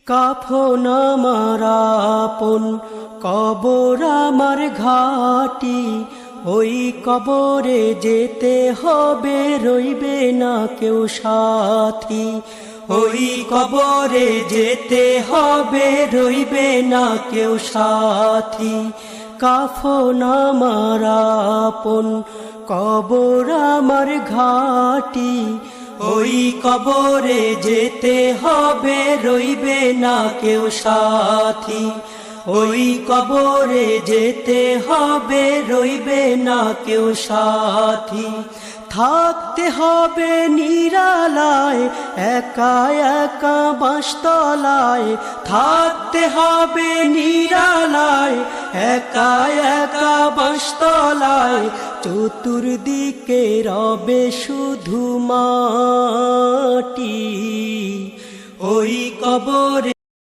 কাফন আমার আপন, কবর আমার ঘাটি, ওই কবরে যেতে হবে, রইবে না কেউ সাথী। ওই কবরে যেতে হবে, রইবে না কেউ সাথী। কাফন আমার আপন, কবর আমার ঘাটি, ওই কবরে যেতে হবে, রইবে না কেউ সাথী। ওই কবরে যেতে হবে, রইবে না কেউ সাথী। থাকতে হবে নিরালায়, একা একা বাঁশতলায়। থাকতে হবে নিরালায়, একা একা বাঁশতলায়। চতুর্দিকে রবে শুধু মাটি, ওই কবরে